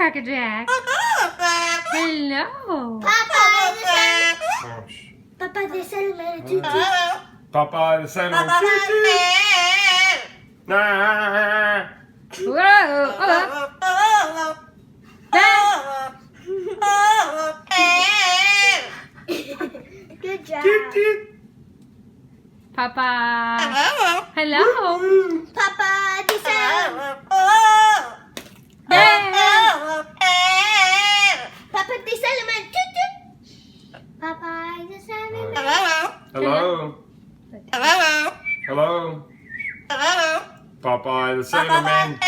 Cracker Jack. Hello. Papa, the Salmon. Tutu. Papa the Salmon. Nah. Whoa. Good job. Toot, toot. Papa. Hello. Papa, the Salmon. Papa, the Salmon. Tutu. Papa, the Salmon. Hello. Hello. Popeye the Sailor Man.